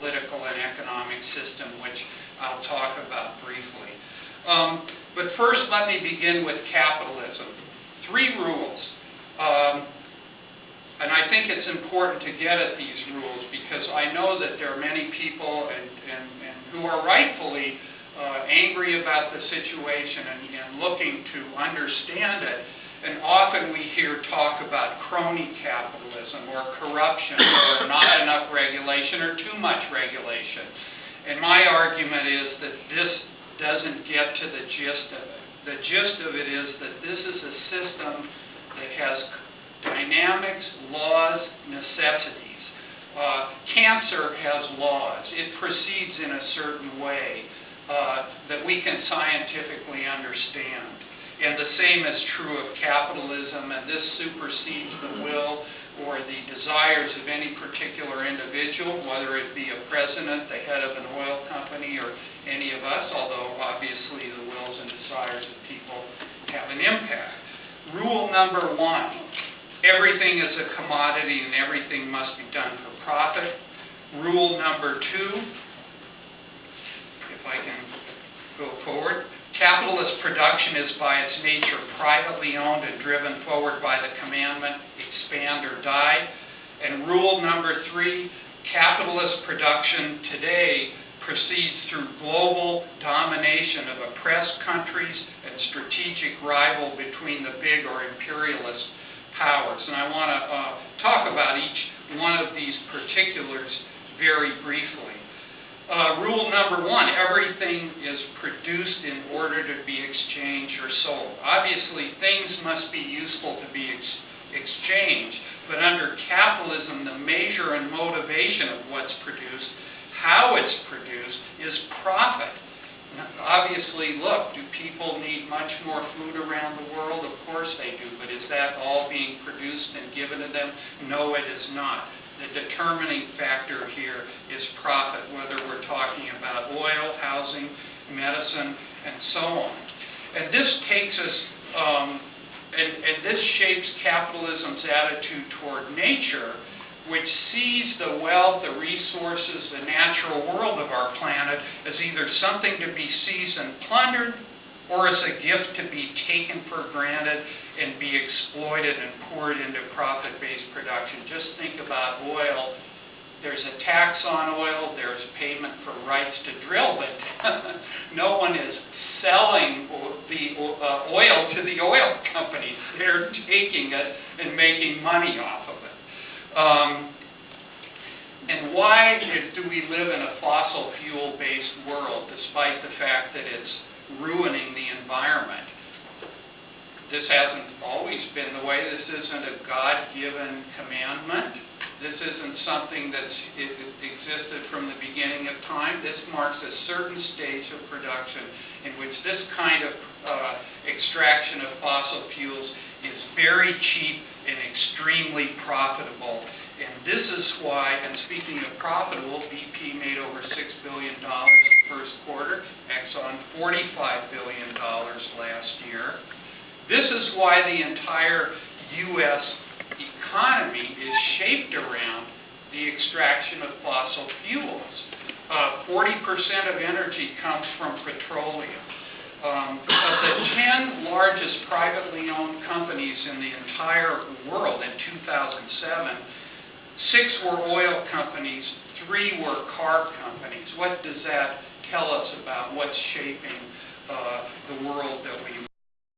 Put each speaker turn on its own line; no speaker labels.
political and economic system, which I'll talk about briefly. But first, let me begin with capitalism. 3 rules. And I think it's important to get at these rules because I know that there are many people who are rightfully angry about the situation and looking to understand it. And often we hear talk about crony capitalism or corruption or not enough regulation or too much regulation. And my argument is that this doesn't get to the gist of it. The gist of it is that this is a system that has dynamics, laws, necessities. Cancer has laws. It proceeds in a certain way that we can scientifically understand. And the same is true of capitalism, and this supersedes the will or the desires of any particular individual, whether it be a president, the head of an oil company, or any of us, although obviously the wills and desires of people have an impact. Rule number 1. Everything is a commodity and everything must be done for profit. Rule number 2, if I can go forward, capitalist production is by its nature privately owned and driven forward by the commandment, expand or die. And rule number 3, capitalist production today proceeds through global domination of oppressed countries and strategic rival between the big or imperialist powers. And I want to talk about each one of these particulars very briefly. Rule number 1, everything is produced in order to be exchanged or sold. Obviously, things must be useful to be exchanged, but under capitalism, the measure and motivation of what's produced, how it's produced, is profit. Obviously, look, do people need much more food around the world? Of course they do, but is that all being produced and given to them? No, it is not. The determining factor here is profit, whether we're talking about oil, housing, medicine, and so on. And this takes us, and this shapes capitalism's attitude toward nature, which sees the wealth, the resources, the natural world of our planet as either something to be seized and plundered or as a gift to be taken for granted and be exploited and poured into profit-based production. Just think about oil. There's a tax on oil, there's payment for rights to drill, but no one is selling the oil to the oil companies. They're taking it and making money off of it. And why do we live in a fossil fuel-based world, despite the fact that it's ruining the environment? This hasn't always been the way. This isn't a God-given commandment. This isn't something that's existed from the beginning of time. This marks a certain stage of production in which this kind of extraction of fossil fuels is very cheap and extremely profitable. And this is why, and speaking of profitable, BP made over $6 billion the first quarter, Exxon $45 billion last year. This is why the entire U.S. economy is shaped around the extraction of fossil fuels. 40% of energy comes from petroleum. Of the 10 largest privately owned companies in the entire world in 2007, 6 were oil companies, 3 were car companies. What does that tell us about what's shaping the world that we